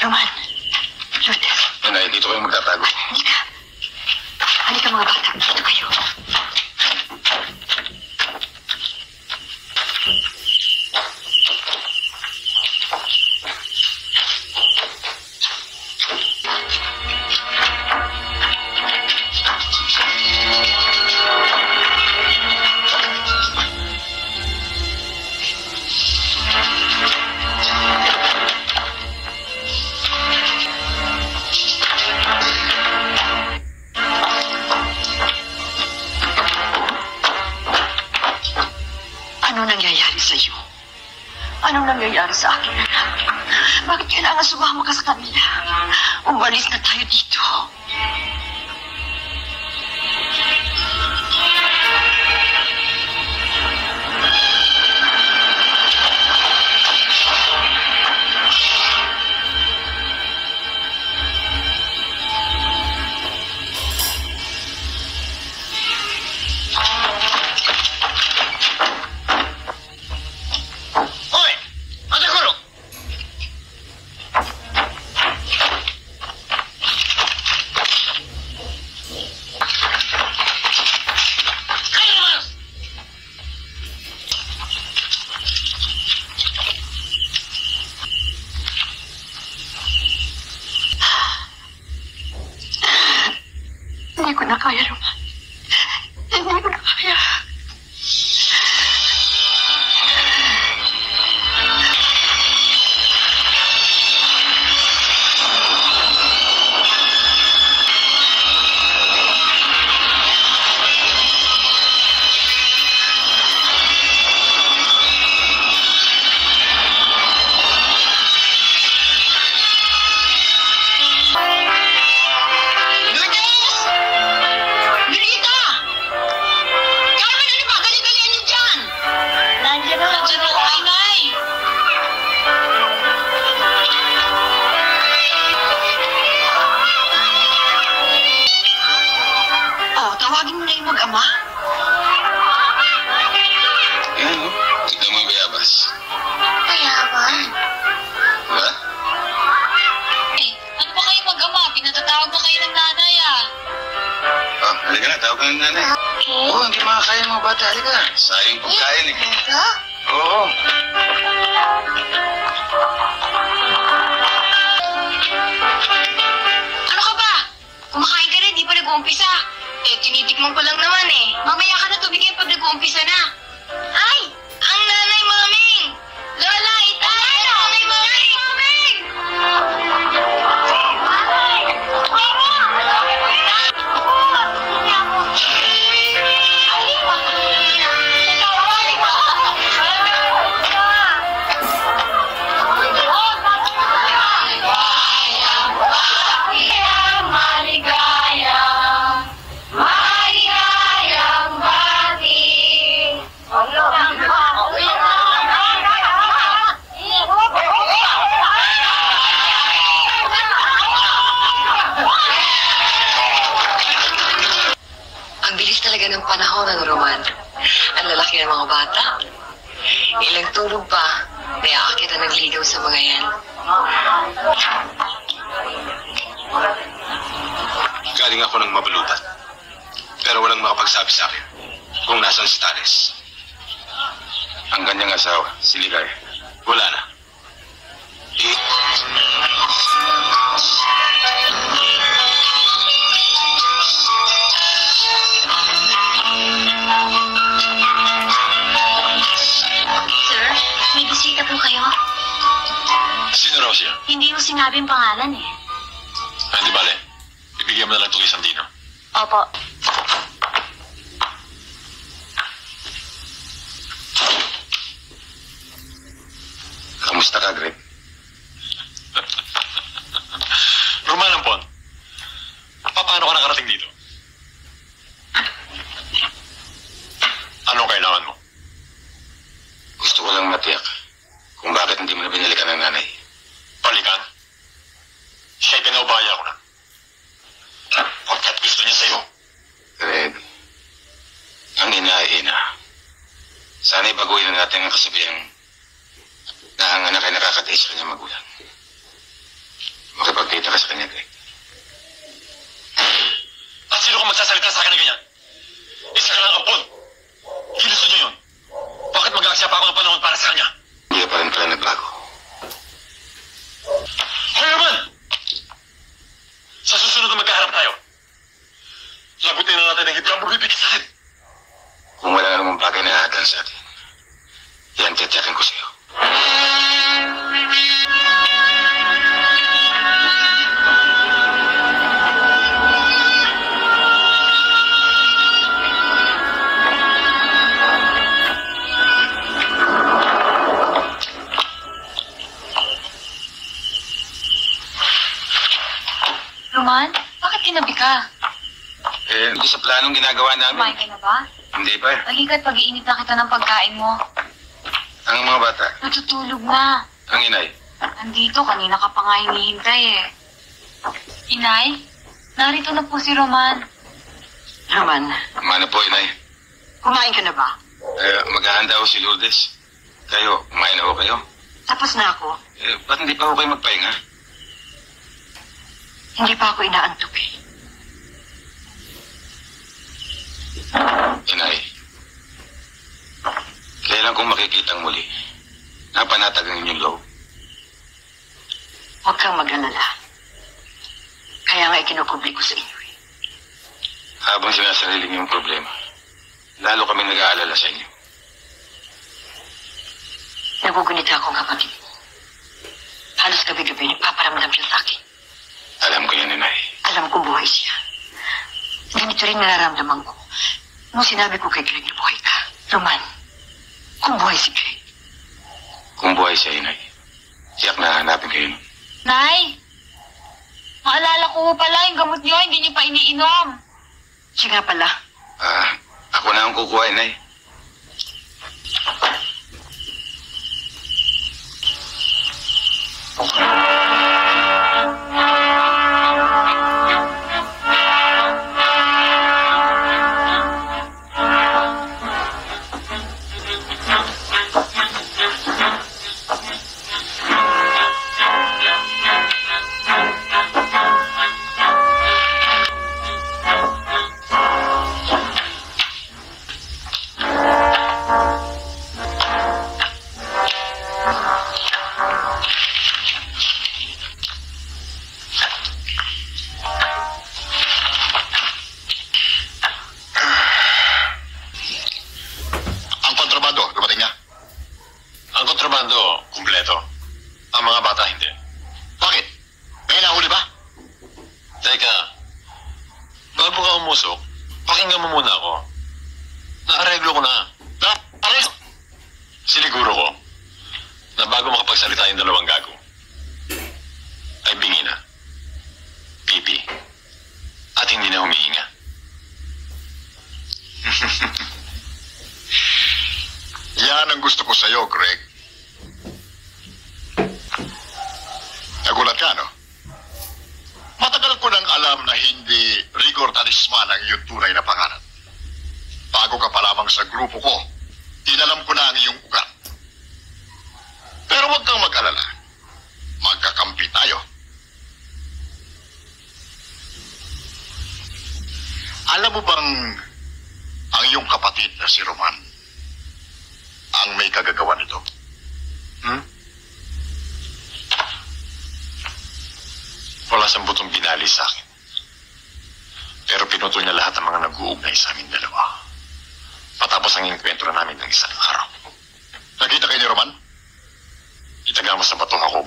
Roman, Lourdes. Inay, dito kayo magtatago. Halika. Halika mga bata. Dito kayo. Ano nangyayari sa iyo? Anong nangyayari sa akin? Bakit kailangan sumama ka sa kanila? Umalis na tayo dito. Hindi ko na kaya, Roman. Hindi ko na kaya. Tawagin mo na yung mag-ama. Yan, no? Tignan mo yung bayabas. Mayaman. Diba? Ano ba kayo mag-ama? Pinatatawag ba kayo ng nanay, Oh, halika na. Tawag ka ng nanay. Oo, hindi makakaya ng mga bata. Halika. Sayang pagkain eh. Talaga? Oo. Ano ka ba? Kumakain ka rin, di pa nag-uumpisa. Tinitikman ko lang naman eh. Mamaya ka na tumigil pag nag-uumpisa na. Ay! Ang nanay maming! Lola, itay! Nanay maming! Ang bilis talaga ng panahon ng Roman. Ang lalaki ng mga bata. Ilang tulog pa, may aakit na nagligaw sa mga yan. Galing ako ng mabalutan. Pero walang makapagsabi sa akin kung nasan si Tanes. Ang kanyang asawa, si Ligay, wala na. Sir, may bisita po kayo. Sino raw siya? Hindi mo sinabing pangalan eh. Hindi bale. Ibigyan mo na lang itong isang dino. Opo. Kamusta ka, Greg? Roman Ampon, paano ka nakarating dito? Anong kailangan mo? Gusto ko lang matiyak kung bakit hindi mo na binalikan ng nanay. Balikan? Siya'y pinaubaya ko na. Sana'y baguhin na natin ang kasabihang na ang anak ay nakakatiis sa kanyang magulang. Makipagkita ka sa kanya, Greg. At sino kung magsasalita sa akin na ganyan? Isa ka lang ampon. Ginusto niyo yun. Bakit mag-aaksya pa ako ng panahon para sa kanya? Hindi ka pa rin pala nagbago. Hoy naman! Sa susunod na magkaharap tayo, lagutin na natin ang hindi ang magbibigay sa akin. Kung wala na namang bagay na hahadan sa atin, yan titiyakin ko sa'yo. Roman, bakit kinabi ka? Hindi sa planong ginagawa namin. Kumain ka na ba? Hindi pa. Halika't pag-iinit na kita ng pagkain mo. Ang mga bata, Natutulog na. ang inay, Nandito, kanina ka pa nga hinihintay eh. Inay, narito na po si Roman. Roman, mano po inay. kumain ka na ba? Maghahanda ho si Lourdes. Kayo, kumain na ho kayo. Tapos na ako. Ba't hindi pa ho kayo magpahinga? Hindi pa ako inaantok eh. Inay, kailan kong makikitang muli? Napanatag ang inyong loob. Huwag kang mag-alala. Kaya nga ikinukubli ko sa inyo eh. Habang sinasarili niyo yung problema, lalo kami nag-aalala sa inyo. Nagugunita akong kapatid mo. Halos gabi-gabi nagpaparamdam siya sa akin. Alam ko yan, inay. Alam ko buhay siya. Ganito rin nararamdaman ko nung sinabi ko kay Greg na buhay ka. Roman, kung buhay si Greg, Kung buhay siya, inay, tiyak na hanapin kayo nun. Nay! Maalala ko pala yung gamot niyo, hindi niyo pa iniinom. siya nga pala. Ako na ang kukuha, inay. Ang kontrabando, dumating na. Ang kontrabando, kumpleto. Ang mga bata, hindi. Bakit? May nahuli ba? Teka, bago ka umusok, pakinggan mo muna ako. Naareglo ko na. Naareglo? Siniguro ko na bago makapagsalita yung dalawang gago, ay bingi na, pipi, at hindi na humihinga. Yan ang gusto ko sa'yo, Greg. Nagulat ka, no? Matagal ko nang alam na hindi Rigor Talisman ang iyong tunay na pangalan. Bago ka pa lamang sa grupo ko, tinalam ko na ang iyong ugat. Pero huwag kang mag-alala. Magkakampi tayo. Alam mo bang ang iyong kapatid na si Roman ang may kagagawa nito? Wala siyang butong binali sa akin. Pero pinuto niya lahat ng mga nag-uugnay sa amin dalawa. Patapos ang inkwentro namin ng isang araw. Nakita kayo ni Roman? Itaga mo sa bato ako